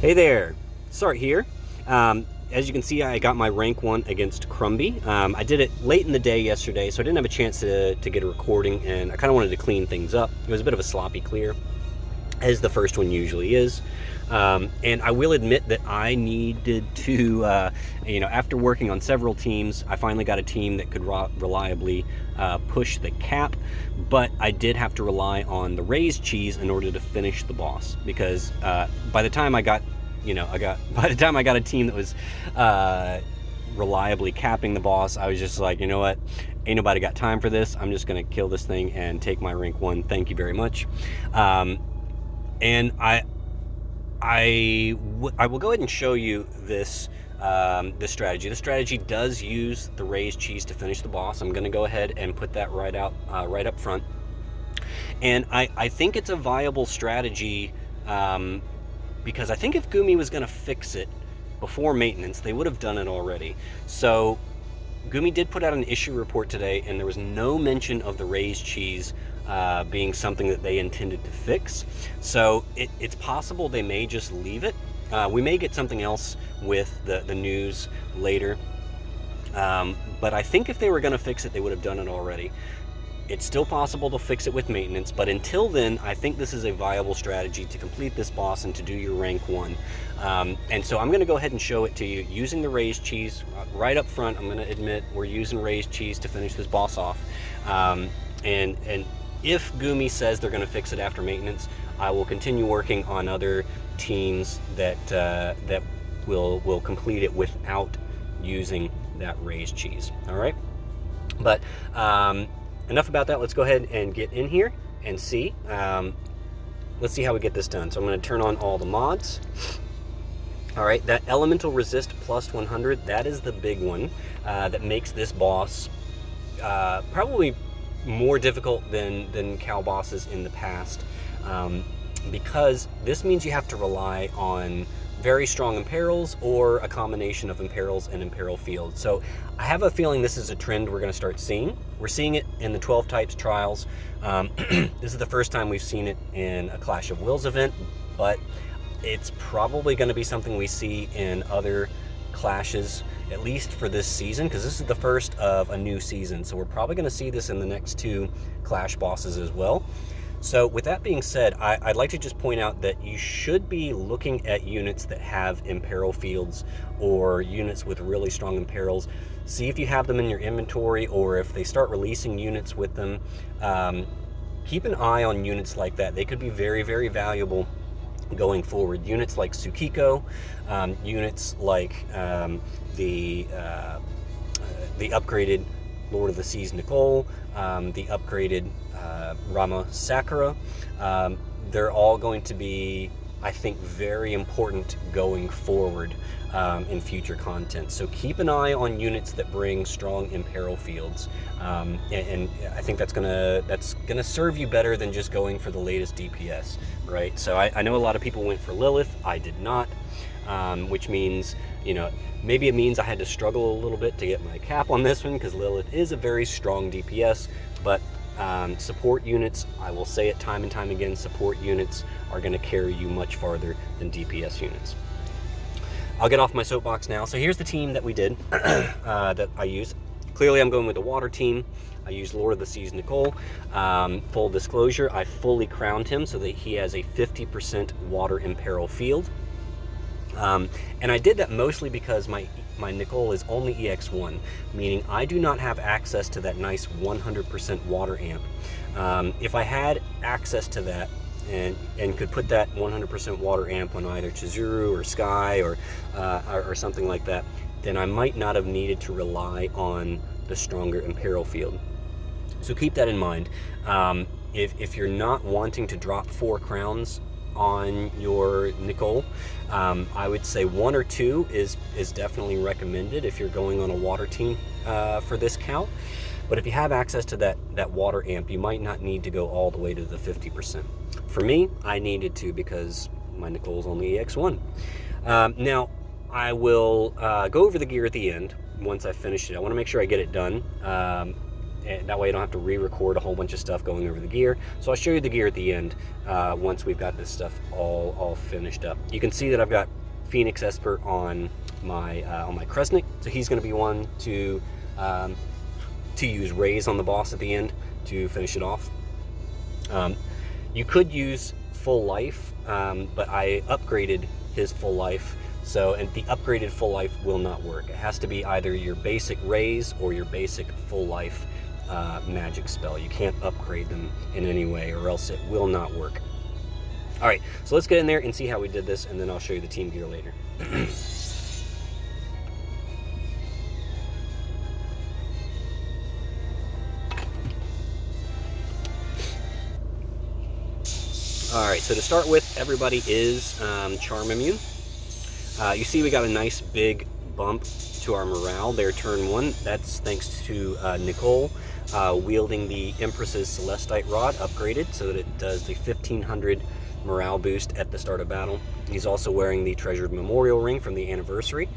Hey there, Sart here. As you can see, I got my rank 1 against Crumby. I did it late in the day yesterday, so I didn't have a chance to get a recording, and I kind of wanted to clean things up. It was a bit of a sloppy clear, as the first one usually is. And I will admit that I needed to, after working on several teams, I finally got a team that could reliably push the cap, but I did have to rely on the raised cheese in order to finish the boss, because by the time I got a team that was reliably capping the boss, I was just like, you know what, ain't nobody got time for this. I'm just gonna kill this thing and take my rank 1. Thank you very much. And I will go ahead and show you this this strategy. The strategy does use the raised cheese to finish the boss. I'm going to go ahead and put that right up front. And I think it's a viable strategy because I think if Gumi was going to fix it before maintenance, they would have done it already. So Gumi did put out an issue report today, and there was no mention of the raised cheese being something that they intended to fix. So it's possible they may just leave it. We may get something else with the news later. But I think if they were going to fix it, they would have done it already. It's still possible to fix it with maintenance, but until then, I think this is a viable strategy to complete this boss and to do your rank 1. And so I'm going to go ahead and show it to you using the raised cheese right up front. I'm going to admit we're using raised cheese to finish this boss off. And if Gumi says they're going to fix it after maintenance, I will continue working on other teams that will complete it without using that raised cheese. All right, but enough about that. Let's go ahead and get in here and see. Let's see how we get this done. So I'm going to turn on all the mods. All right, that elemental resist plus 100, that is the big one that makes this boss probably more difficult than cow bosses in the past, because this means you have to rely on very strong imperils or a combination of imperils and imperil fields. So I have a feeling this is a trend we're going to start seeing. We're seeing it in the 12 types trials. This is the first time we've seen it in a Clash of Wills event, but it's probably going to be something we see in other clashes, at least for this season, because this is the first of a new season. So we're probably going to see this in the next 2 Clash bosses as well. So with that being said, I'd like to just point out that you should be looking at units that have imperil fields or units with really strong imperils. See if you have them in your inventory, or if they start releasing units with them. Keep an eye on units like that. They could be very, very valuable going forward. Units like Tsukiko, units like the upgraded Lord of the Seas Nichol, the upgraded Rama Sakura. They're all going to be, I think, very important going forward in future content. So keep an eye on units that bring strong imperil fields, and I think that's gonna serve you better than just going for the latest DPS, right? So I know a lot of people went for Lilith. I did not, which means, maybe it means I had to struggle a little bit to get my cap on this one, because Lilith is a very strong DPS, but support units, I will say it time and time again, support units are going to carry you much farther than DPS units. I'll get off my soapbox now. So here's the team that we did, that I used. Clearly I'm going with the water team. I used Lord of the Seas Nichol. Full disclosure, I fully crowned him so that he has a 50% water imperil field. And I did that mostly because my Nichol is only EX1, meaning I do not have access to that nice 100% water amp. If I had access to that and could put that 100% water amp on either Chizuru or Skye or something like that, then I might not have needed to rely on the stronger imperil field. So keep that in mind. If you're not wanting to drop 4 crowns on your Nichol, I would say 1 or 2 is definitely recommended if you're going on a water team for this count. But if you have access to that water amp, you might not need to go all the way to the 50%. For me, I needed to, because my Nichol is only EX1. Now, I will go over the gear at the end once I finish it. I want to make sure I get it done. and that way I don't have to re-record a whole bunch of stuff going over the gear. So I'll show you the gear at the end once we've got this stuff all finished up. You can see that I've got Phoenix Esper on my Cressnik, so he's going to be one to use raise on the boss at the end to finish it off. You could use full life, but I upgraded his full life, and the upgraded full life will not work. It has to be either your basic raise or your basic full life magic spell. You can't upgrade them in any way or else it will not work. All right, so let's get in there and see how we did this, and then I'll show you the team gear later. All right, so to start with, everybody is charm immune. You see we got a nice big bump to our morale there, turn 1. That's thanks to Nichol wielding the Empress's Celestite Rod upgraded so that it does the 1500 morale boost at the start of battle. He's also wearing the Treasured Memorial Ring from the anniversary.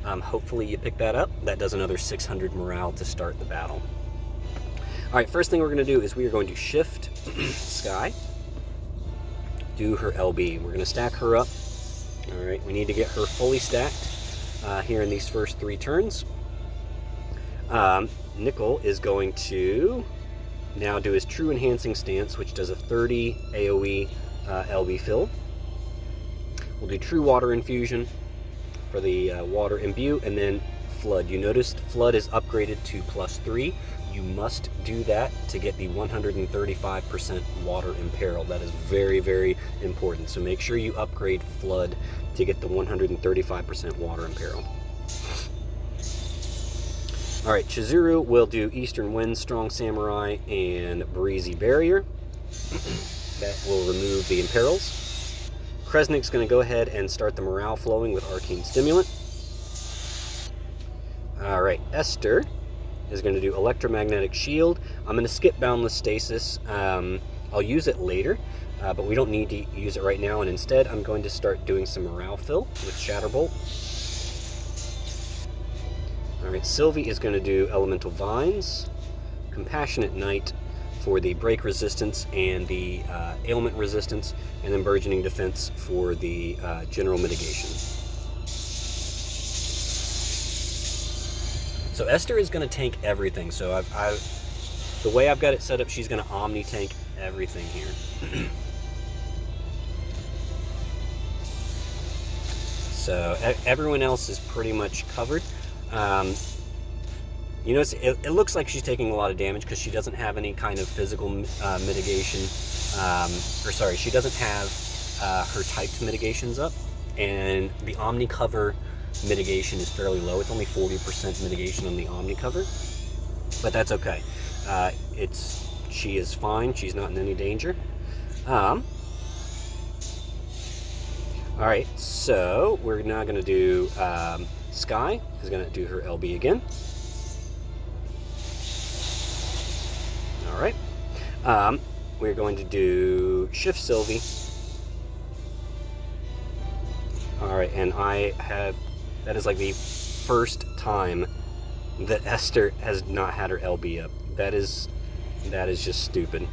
Hopefully you pick that up. That does another 600 morale to start the battle. All right, first thing we're going to do is we are going to shift Skye, do her LB. We're going to stack her up. All right, we need to get her fully stacked here in these first 3 turns. Nichol is going to now do his True Enhancing Stance, which does a 30 AoE LB fill. We'll do True Water Infusion for the Water Imbue, and then Flood. You noticed Flood is upgraded to +3. You must do that to get the 135% Water Imperil. That is very, very important. So make sure you upgrade Flood to get the 135% Water Imperil. All right, Chizuru will do Eastern Wind, Strong Samurai, and Breezy Barrier. That will remove the Imperils. Cressnik's going to go ahead and start the morale flowing with Arcane Stimulant. All right, Esther is going to do Electromagnetic Shield. I'm going to skip Boundless Stasis. I'll use it later, but we don't need to use it right now, and instead I'm going to start doing some morale fill with Shatterbolt. All right, Sylvie is going to do Elemental Vines, Compassionate Knight for the break resistance and the ailment resistance, and then Burgeoning Defense for the general mitigation. So Esther is going to tank everything. So the way I've got it set up, she's going to omni tank everything here. So everyone else is pretty much covered. You notice it looks like she's taking a lot of damage because she doesn't have any kind of physical mitigation. She doesn't have her typed mitigations up, and the Omni cover mitigation is fairly low. It's only 40% mitigation on the Omni cover, but that's okay. She is fine. She's not in any danger. All right, so we're now going to do Skye is going to do her LB again. All right, we're going to do Shift Sylvie. All right, and that is like the first time that Esther has not had her LB up. That is just stupid.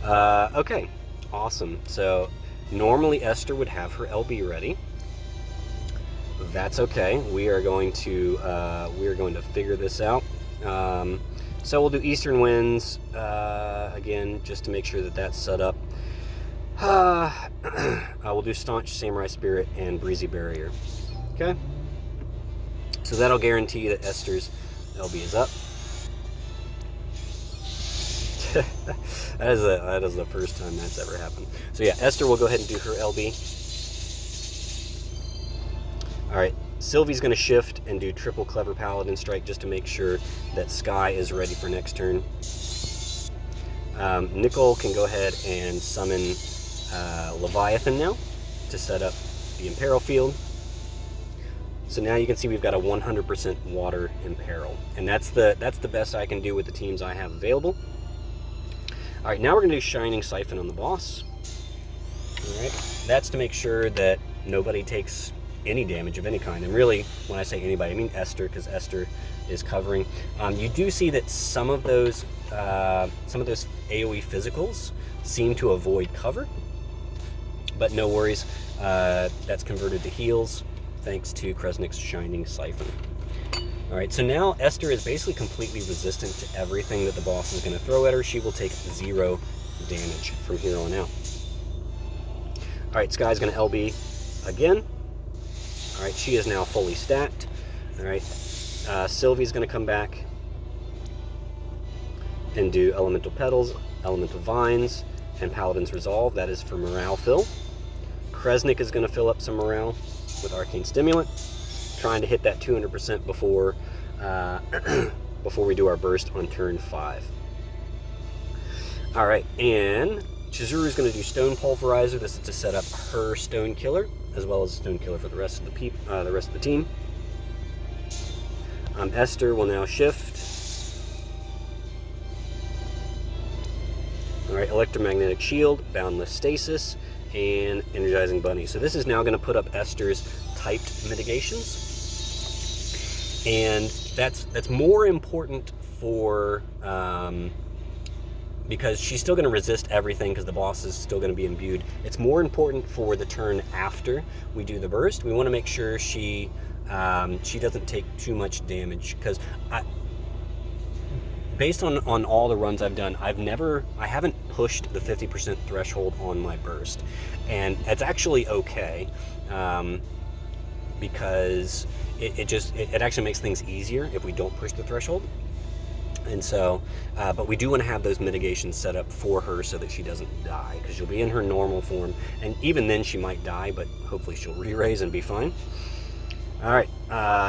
Okay, awesome. So normally Esther would have her LB ready. That's okay. We are going to figure this out. So we'll do Eastern Winds again, just to make sure that that's set up. We'll do Staunch Samurai Spirit and Breezy Barrier. Okay. So that'll guarantee that Esther's LB is up. that is the first time that's ever happened. So yeah, Esther will go ahead and do her LB. All right, Sylvie's going to shift and do triple Clever Paladin Strike just to make sure that Skye is ready for next turn. Nichol can go ahead and summon Leviathan now to set up the Imperil field. So now you can see we've got a 100% Water Imperil, and that's the best I can do with the teams I have available. All right, now we're going to do Shining Siphon on the boss. All right, that's to make sure that nobody takes any damage of any kind. And really, when I say anybody, I mean Esther, because Esther is covering. You do see that some of those AoE physicals seem to avoid cover, but no worries. That's converted to heals thanks to Cressnik's Shining Siphon. All right, so now Esther is basically completely resistant to everything that the boss is going to throw at her. She will take 0 damage from here on out. All right, Skye's going to LB again. All right, she is now fully stacked. All right, Sylvie's going to come back and do Elemental Petals, Elemental Vines, and Paladin's Resolve. That is for morale fill. Cressnik is going to fill up some morale with Arcane Stimulant, trying to hit that 200% before before we do our burst on turn 5. All right, and Chizuru is going to do Stone Pulverizer. This is to set up her Stone Killer, as well as Stone Killer for the rest of the team. Esther will now shift. All right, Electromagnetic Shield, Boundless Stasis, and Energizing Bunny. So this is now going to put up Esther's typed mitigations, and that's more important for because she's still going to resist everything because the boss is still going to be imbued. It's more important for the turn after we do the burst. We want to make sure she doesn't take too much damage, because based on all the runs I've done, I haven't pushed the 50% threshold on my burst, and it's actually okay, because it actually makes things easier if we don't push the threshold. And so, but we do want to have those mitigations set up for her so that she doesn't die, because she'll be in her normal form, and even then she might die, but hopefully she'll re-raise and be fine. All right,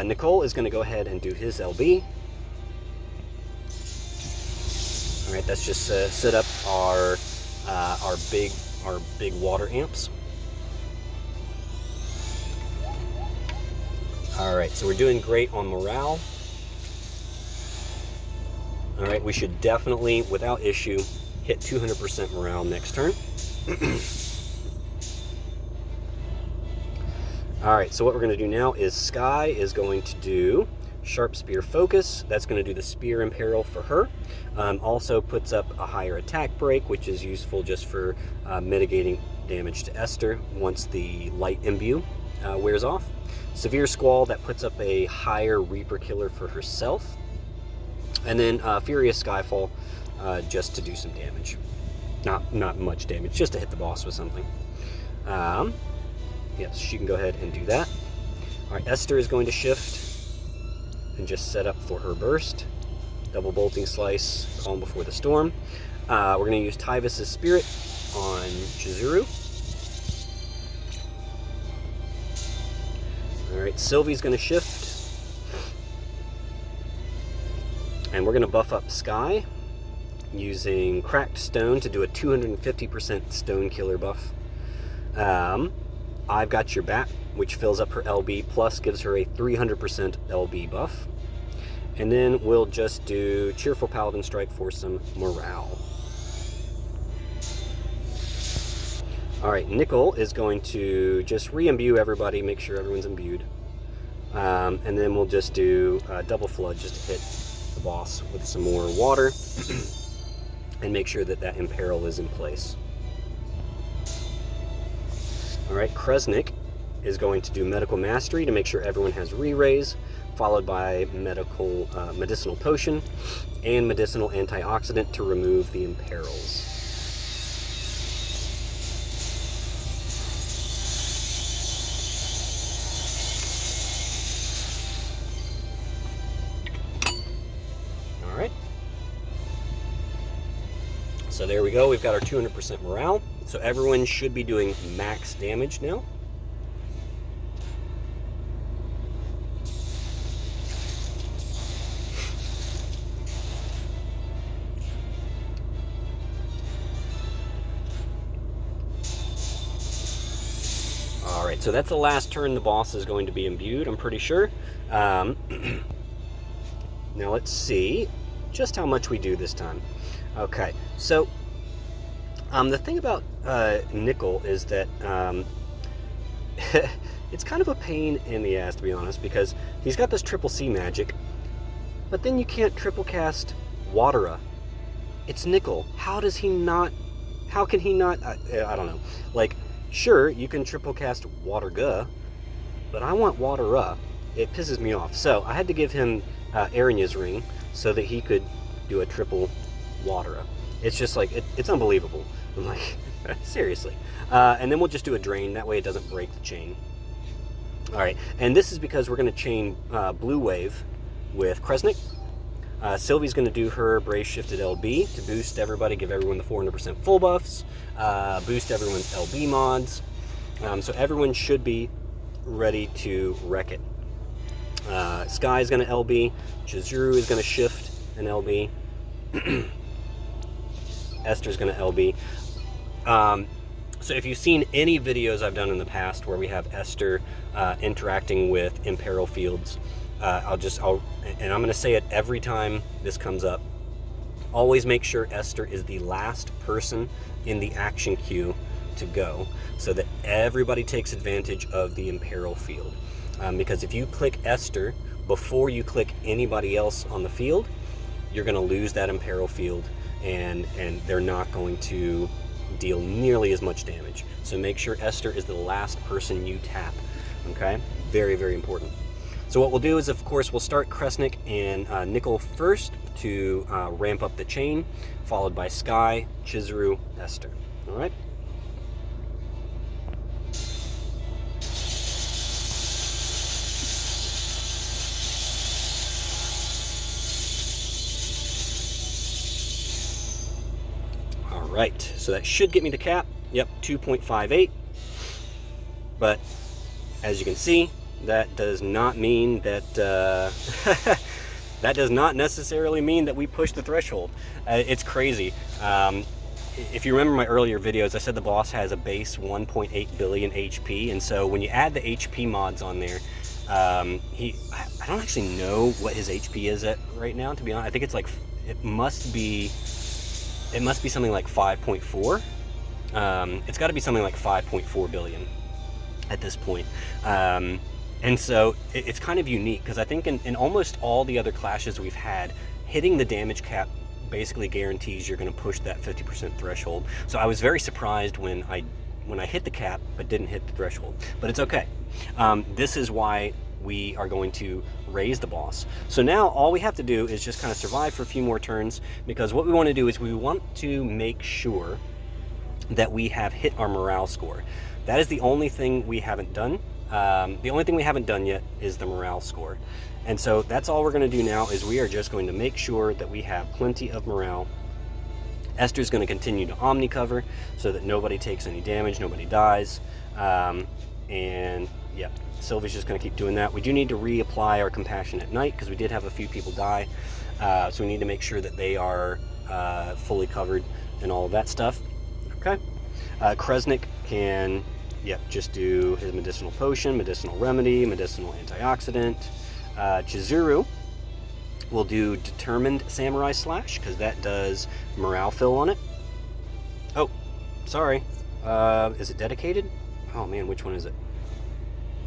Nichol is going to go ahead and do his LB. All right, that's just set up our big water amps. All right, so we're doing great on morale. All right, we should definitely, without issue, hit 200% morale next turn. All right, so what we're going to do now is Skye is going to do Sharp Spear Focus. That's going to do the Spear Imperil for her. Also puts up a higher attack break, which is useful just for mitigating damage to Esther once the light imbue wears off. Severe Squall, that puts up a higher Reaper Killer for herself. And then Furious Skyfall, just to do some damage. Not much damage, just to hit the boss with something. Yes, she can go ahead and do that. All right, Esther is going to shift and just set up for her burst. Double Bolting Slice, Calm Before the Storm. We're going to use Tyvis' Spirit on Chizuru. All right, Sylvie's going to shift. And we're going to buff up Skye using Cracked Stone to do a 250% Stone Killer buff. I've Got Your Back, which fills up her LB, plus gives her a 300% LB buff. And then we'll just do Cheerful Paladin Strike for some morale. All right, Nichol is going to just re-imbue everybody, make sure everyone's imbued. And then we'll just do Double Flood just to hit the boss with some more water and make sure that that Imperil is in place. All right, Cressnik is going to do Medical Mastery to make sure everyone has re-raise, followed by Medicinal Potion and Medicinal Antioxidant to remove the Imperils. All right. So there we go, we've got our 200% morale. So everyone should be doing max damage now. All right, so that's the last turn the boss is going to be imbued, I'm pretty sure. Now let's see just how much we do this time. Okay, so the thing about Nichol is that it's kind of a pain in the ass, to be honest, because he's got this triple C magic, but then you can't triple cast Watera. It's Nichol. How can he not, I don't know. Like, sure, you can triple cast Waterga, but I want Watera. It pisses me off. So I had to give him Aranya's Ring so that he could do a triple Watera. It's just like, it's unbelievable. I'm like, seriously. And then we'll just do a drain. That way it doesn't break the chain. All right, and this is because we're going to chain Blue Wave with Cressnik. Sylvie's going to do her Brave Shifted LB to boost everybody, give everyone the 400% full buffs, boost everyone's LB mods. So everyone should be ready to wreck it. Skye is going to LB. Chizuru is going to shift an LB. Esther's going to LB. So if you've seen any videos I've done in the past where we have Esther interacting with Imperil Fields, and I'm going to say it every time this comes up, always make sure Esther is the last person in the action queue to go, so that everybody takes advantage of the Imperil Field. Because if you click Esther before you click anybody else on the field, you're going to lose that Imperil Field, and they're not going to deal nearly as much damage. So make sure Esther is the last person you tap. Okay, very, very important. So what we'll do is, of course, we'll start Cressnik and Nichol first to ramp up the chain, followed by Skye, Chizuru, Esther. All right. Right, so that should get me the cap. Yep, 2.58. But as you can see, that does not mean that that does not necessarily mean that we push the threshold. It's crazy. If you remember my earlier videos, I said the boss has a base 1.8 billion HP, and so when you add the HP mods on there, I don't actually know what his HP is at right now, to be honest. I think it's like, it must be something like 5.4. It's got to be something like 5.4 billion at this point. And so it's kind of unique, because I think in almost all the other clashes we've had, hitting the damage cap basically guarantees you're going to push that 50% threshold. So I was very surprised when I hit the cap but didn't hit the threshold. But it's okay. This is why we are going to raise the boss. So now all we have to do is just kind of survive for a few more turns, because what we want to do is we want to make sure that we have hit our morale score. That is the only thing we haven't done. The only thing we haven't done yet is the morale score. And so that's all we're going to do now, is we are just going to make sure that we have plenty of morale. Esther's going to continue to Omni cover so that nobody takes any damage, nobody dies. And yeah, Sylvie's just going to keep doing that. We do need to reapply our Compassion at night, because we did have a few people die. So we need to make sure that they are fully covered and all of that stuff. Okay. Cressnik can, just do his Medicinal Potion, Medicinal Remedy, Medicinal Antioxidant. Chizuru will do Determined Samurai Slash, because that does morale fill on it. Oh, sorry. Is it dedicated? Oh man, which one is it?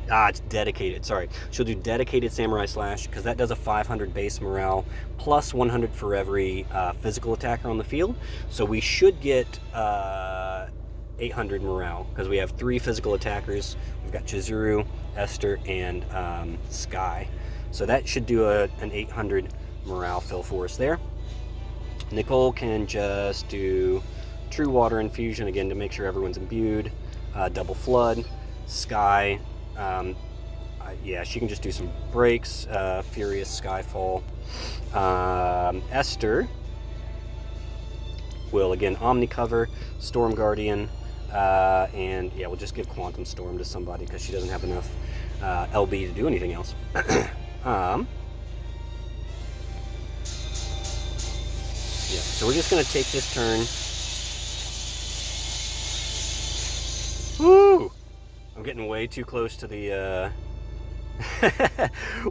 It's dedicated, sorry. She'll do Dedicated Samurai Slash, because that does a 500 base morale, plus 100 for every physical attacker on the field. So we should get 800 morale, because we have 3 physical attackers. We've got Chizuru, Esther, and Skye. So that should do an 800 morale fill for us there. Nichol can just do True Water Infusion, again, to make sure everyone's imbued. Double Flood. Skye, she can just do some breaks. Furious Skyfall. Esther will, again, Omni cover, Storm Guardian, and we'll just give Quantum Storm to somebody, because she doesn't have enough LB to do anything else. So we're just going to take this turn. Woo! I'm getting way too close to the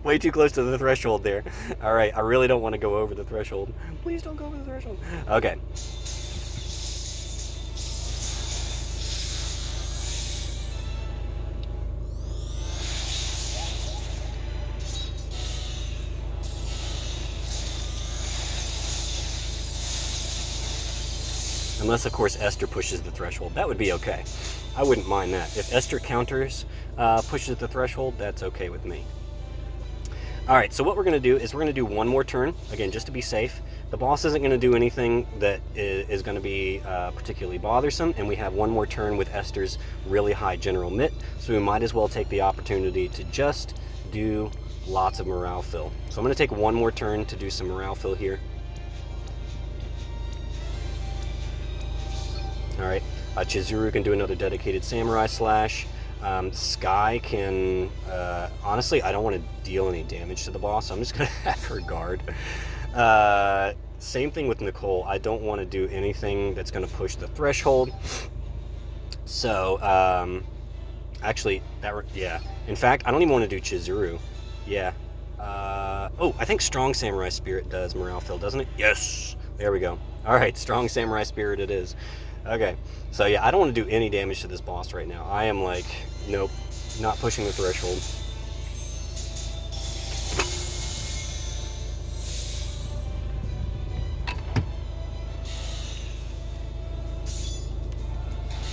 way too close to the threshold there. All right, I really don't want to go over the threshold. Please don't go over the threshold. Okay. Unless, of course, Esther pushes the threshold. That would be okay. I wouldn't mind that. If Esther counters, pushes the threshold, that's okay with me. All right, so what we're going to do is we're going to do one more turn, again, just to be safe. The boss isn't going to do anything that is going to be particularly bothersome, and we have one more turn with Esther's really high general mitt, so we might as well take the opportunity to just do lots of morale fill. So I'm going to take one more turn to do some morale fill here. All right, Chizuru can do another dedicated samurai slash. Skye can, honestly, I don't want to deal any damage to the boss, so I'm just going to have her guard. Same thing with Nichol. I don't want to do anything that's going to push the threshold. So, actually, yeah. In fact, I don't even want to do Chizuru. Yeah. Oh, I think Strong Samurai Spirit does morale fill, doesn't it? Yes! There we go. All right, Strong Samurai Spirit it is. Okay, so yeah, I don't want to do any damage to this boss right now. I am like, nope, not pushing the threshold.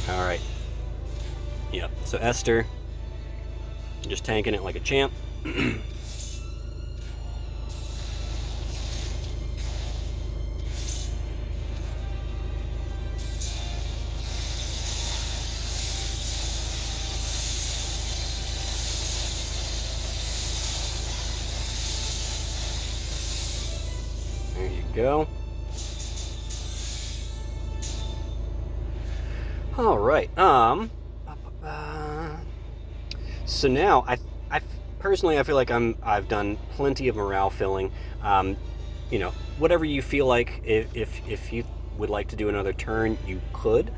All right. Yep, so Esther, just tanking it like a champ. Go. All right. So now I personally I feel like I've done plenty of morale filling. You know, whatever you feel like. If you would like to do another turn, you could.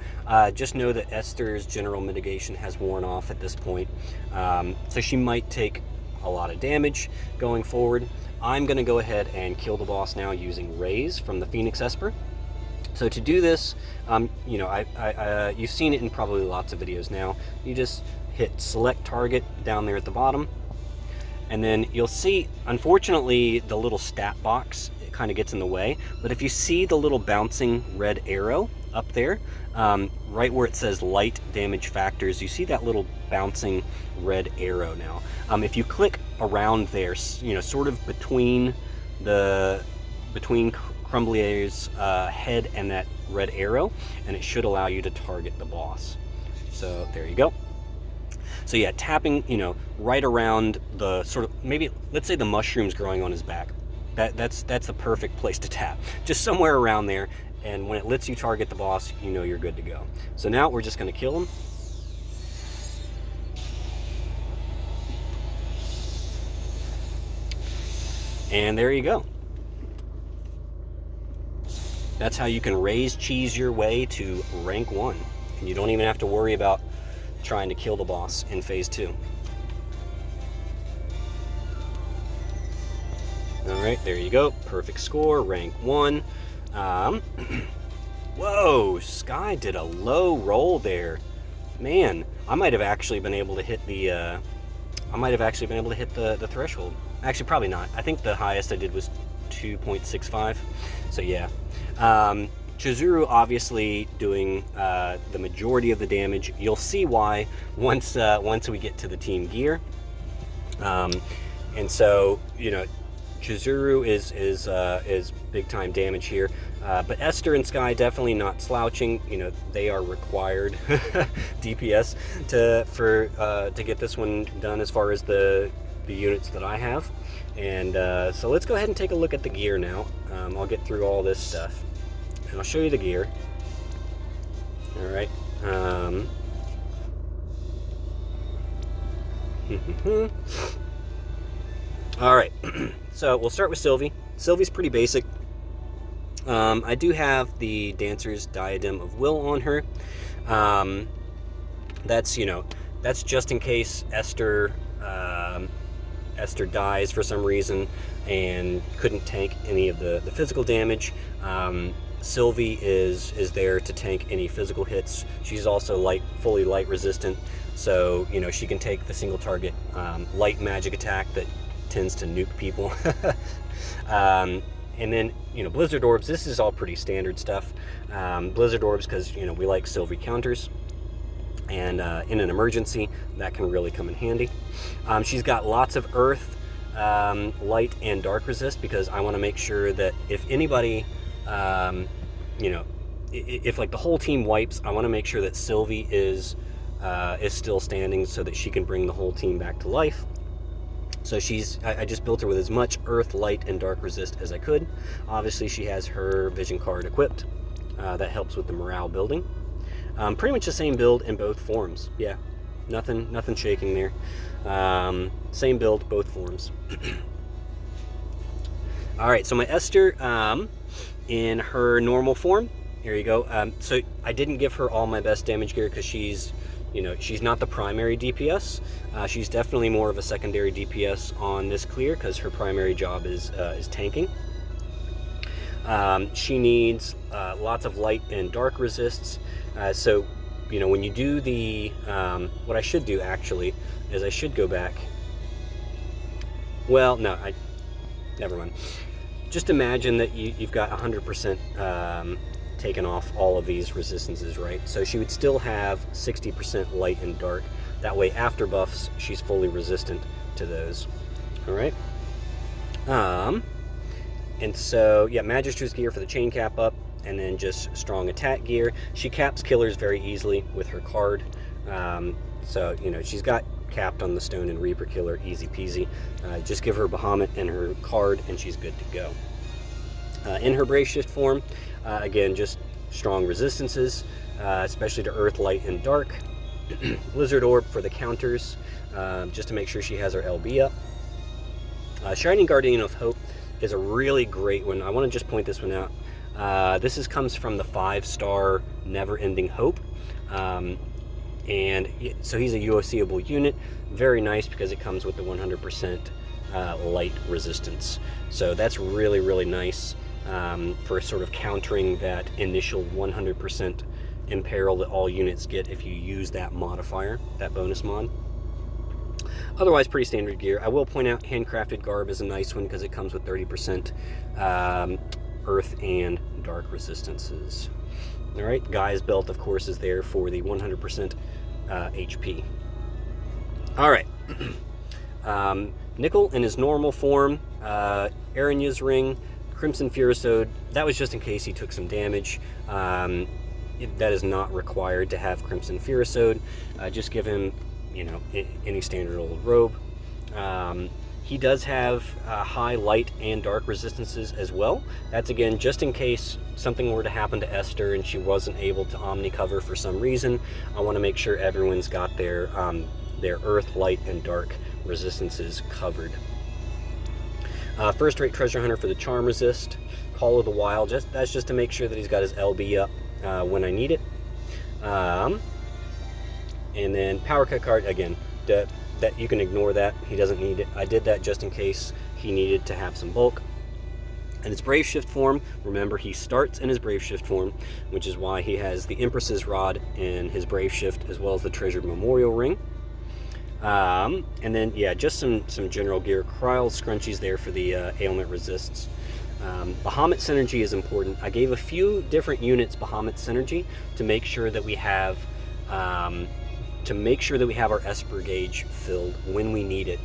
Just know that Esther's general mitigation has worn off at this point, so she might take a lot of damage going forward. I'm going to go ahead and kill the boss now using Raise from the Phoenix Esper. So to do this, you know, you've seen it in probably lots of videos now. You just hit select target down there at the bottom, and then you'll see, unfortunately, the little stat box, it kind of gets in the way, but if you see the little bouncing red arrow up there, right where it says light damage factors, you see that little bouncing red arrow now. If you click around there, you know, sort of between Crumblier's head and that red arrow, and it should allow you to target the boss. So there you go. So yeah, tapping, you know, right around the sort of, maybe, let's say the mushrooms growing on his back. That's the perfect place to tap. Just somewhere around there, and when it lets you target the boss, you know you're good to go. So now we're just going to kill him. And there you go. That's how you can raise cheese your way to rank 1. And you don't even have to worry about trying to kill the boss in phase 2. Alright, there you go. Perfect score, rank 1. Whoa, Skye did a low roll there. Man, I might have actually been able to hit the the threshold. Actually, probably not. I think the highest I did was 2.65. So yeah. Chizuru obviously doing the majority of the damage. You'll see why once we get to the team gear. And so, you know, Chizuru is big time damage here. But Esther and Skye definitely not slouching. You know, they are required DPS to get this one done as far as the units that I have. And so let's go ahead and take a look at the gear now. I'll get through all this stuff and I'll show you the gear. All right. All right. So we'll start with Sylvie. Sylvie's pretty basic. I do have the Dancer's Diadem of Will on her. That's, you know, that's just in case Esther dies for some reason and couldn't tank any of the physical damage. Sylvie is there to tank any physical hits. She's also fully light resistant, so you know she can take the single target light magic attack that tends to nuke people. And then, you know, Blizzard Orbs, this is all pretty standard stuff. Blizzard Orbs, because, you know, we like Sylvie counters. And in an emergency, that can really come in handy. She's got lots of earth, light, and dark resist, because I want to make sure that if anybody, you know, if like the whole team wipes, I want to make sure that Sylvie is still standing so that she can bring the whole team back to life. So I just built her with as much earth, light, and dark resist as I could. Obviously, she has her vision card equipped. That helps with the morale building. Pretty much the same build in both forms. Yeah, nothing shaking there. Same build, both forms. All right, so my Esther in her normal form. Here you go. So I didn't give her all my best damage gear because she's not the primary DPS. She's definitely more of a secondary DPS on this clear because her primary job is tanking. She needs lots of light and dark resists. So, you know, when you do the, what I should do actually is I should go back. Well, no, never mind. Just imagine that you've got 100% taken off all of these resistances, right? So she would still have 60% light and dark. That way, after buffs, she's fully resistant to those. All right. And so, yeah, Magister's gear for the chain cap up, and then just strong attack gear. She caps killers very easily with her card. So, you know, she's got capped on the Stone and Reaper killer, easy peasy. Just give her Bahamut and her card, and she's good to go. In her Brave Shift form, again, just strong resistances, especially to Earth, Light, and Dark. Blizzard Orb for the counters, just to make sure she has her LB up. Shining Guardian of Hope is a really great one. I want to just point this one out. This comes from the 5-star Never Ending Hope. And so he's a UOCable unit. Very nice because it comes with the 100% light resistance. So that's really, really nice for sort of countering that initial 100% imperil that all units get if you use that modifier, that bonus mod. Otherwise, pretty standard gear. I will point out handcrafted garb is a nice one because it comes with 30% earth and dark resistances. All right, Guy's belt, of course, is there for the 100% HP. All right, Nichol in his normal form, Aranya's ring, Crimson Furisode. That was just in case he took some damage. That is not required to have Crimson Furisode. Just give him, you know, any standard old robe. He does have high light and dark resistances as well. That's again just in case something were to happen to Esther and she wasn't able to Omni cover for some reason. I want to make sure everyone's got their earth, light, and dark resistances covered. First rate treasure hunter for the charm resist. Call of the Wild. That's just to make sure that he's got his LB up when I need it. And then power cut card again. That you can ignore that. He doesn't need it. I did that just in case he needed to have some bulk. And his Brave Shift form, remember he starts in his Brave Shift form, which is why he has the Empress's Rod in his Brave Shift as well as the Treasured Memorial Ring. And then, yeah, just some general gear. Kryl scrunchies there for the ailment resists. Bahamut synergy is important. I gave a few different units Bahamut synergy to make sure that we have our Esper gauge filled when we need it,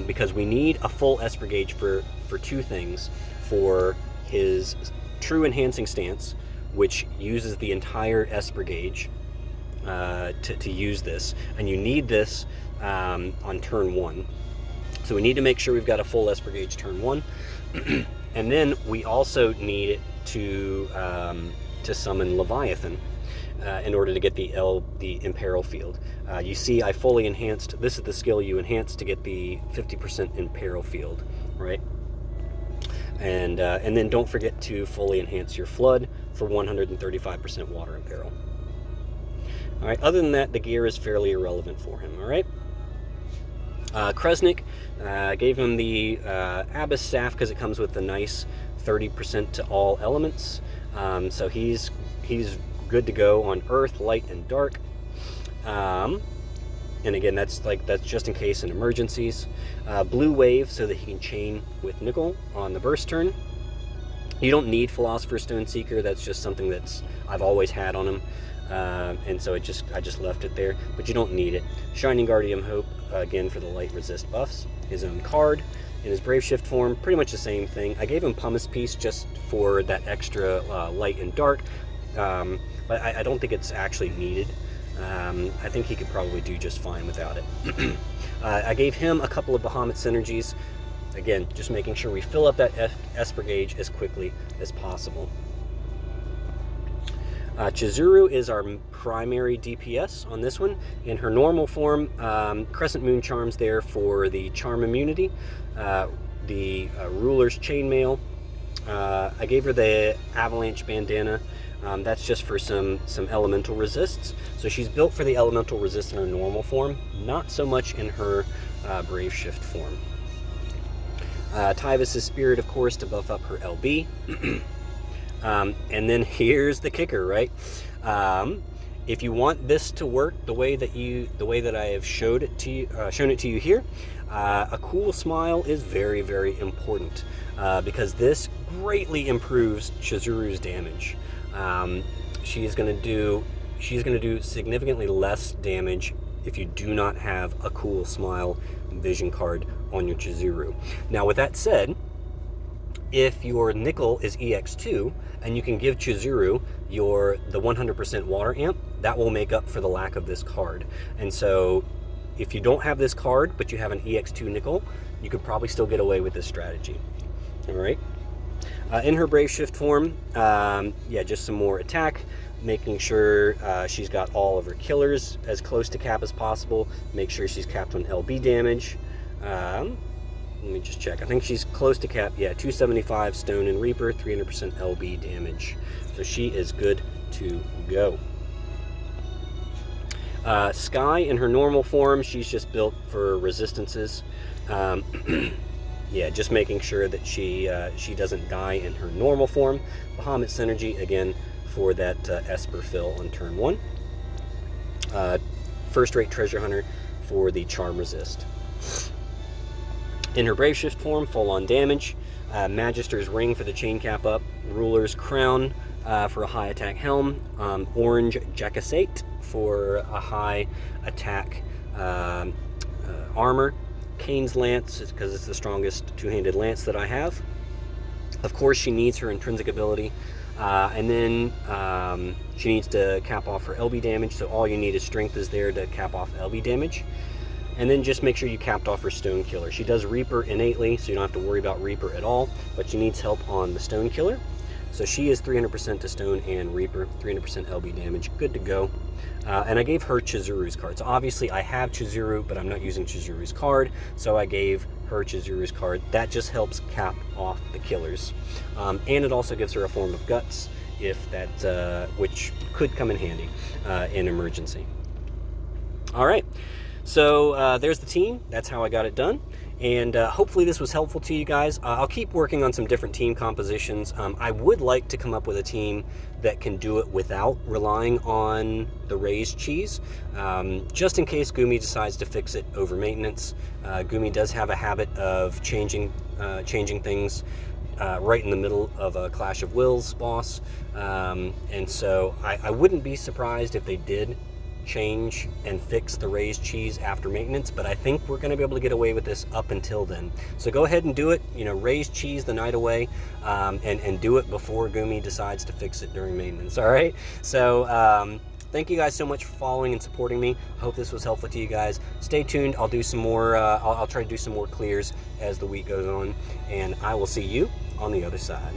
because we need a full Esper gauge for two things: for his True Enhancing Stance, which uses the entire Esper gauge to use this, and you need this on turn 1. So we need to make sure we've got a full Esper gauge turn 1, and then we also need it to summon Leviathan. In order to get the Imperil field. You see I fully enhanced, this is the skill you enhance to get the 50% Imperil field, right? And then don't forget to fully enhance your Flood for 135% water Imperil. All right, other than that, the gear is fairly irrelevant for him, all right? Cressnik, gave him the Abyss Staff because it comes with the nice 30% to all elements. So he's good to go on Earth, Light, and Dark. And again, that's just in case in emergencies. Blue Wave so that he can chain with Nichol on the burst turn. You don't need Philosopher's Stone Seeker. That's just something that's I've always had on him, and so I just left it there. But you don't need it. Shining Guardian Hope, again for the light resist buffs. His own card. In his Brave Shift form, pretty much the same thing. I gave him Pumice Piece just for that extra light and dark, but I don't think it's actually needed. I think he could probably do just fine without it. I gave him a couple of Bahamut synergies. Again, just making sure we fill up that Esper gauge as quickly as possible. Chizuru is our primary DPS on this one. In her normal form, Crescent Moon Charms there for the charm immunity. The Ruler's Chainmail. I gave her the Avalanche Bandana. That's just for some elemental resists. So she's built for the elemental resist in her normal form, not so much in her Brave Shift form. Tyvus' Spirit, of course, to buff up her LB. And then here's the kicker, right? If you want this to work the way that I have shown it to you here, a cool smile is very, very important, because this greatly improves Chizuru's damage. She's going to do significantly less damage if you do not have a cool smile vision card on your Chizuru. Now, with that said, if your Nichol is EX2 and you can give Chizuru the 100% water amp, that will make up for the lack of this card. And so if you don't have this card but you have an EX2 Nichol, you could probably still get away with this strategy. All right. In her Brave Shift form, yeah, just some more attack, making sure she's got all of her killers as close to cap as possible. Make sure she's capped on LB damage. Let me just check. I think she's close to cap. Yeah, 275 Stone and Reaper, 300% LB damage. So she is good to go. Skye in her normal form, she's just built for resistances. Yeah, just making sure that she doesn't die in her normal form. Bahamut Synergy, again, for that Esper fill on turn 1. First Rate Treasure Hunter for the Charm Resist. In her Brave Shift form, full-on damage. Magister's Ring for the chain cap up. Ruler's Crown for a high attack helm. Orange Jacassate for a high attack armor. Kane's Lance, because it's the strongest two-handed lance that I have. Of course, she needs her intrinsic ability. And then she needs to cap off her LB damage, so all you need is Strength is there to cap off LB damage. And then just make sure you capped off her Stone Killer. She does Reaper innately, so you don't have to worry about Reaper at all, but she needs help on the Stone Killer. So she is 300% to Stone and Reaper, 300% LB damage, good to go. And I gave her Chizuru's card. So obviously I have Chizuru, but I'm not using Chizuru's card, so I gave her Chizuru's card. That just helps cap off the killers. And it also gives her a form of Guts, if that, which could come in handy in emergency. All right. So there's the team. That's how I got it done. And hopefully this was helpful to you guys. I'll keep working on some different team compositions. I would like to come up with a team that can do it without relying on the raised cheese, just in case Gumi decides to fix it over maintenance. Gumi does have a habit of changing things right in the middle of a Clash of Wills boss. And so I wouldn't be surprised if they did change and fix the raised cheese after maintenance, but I think we're going to be able to get away with this up until then. So go ahead and do it, raise cheese the night away, and do it before Gumi decides to fix it during maintenance. All right, so thank you guys so much for following and supporting me. I hope this was helpful to you guys. Stay tuned. I'll do some more I'll try to do some more clears as the week goes on, and I will see you on the other side.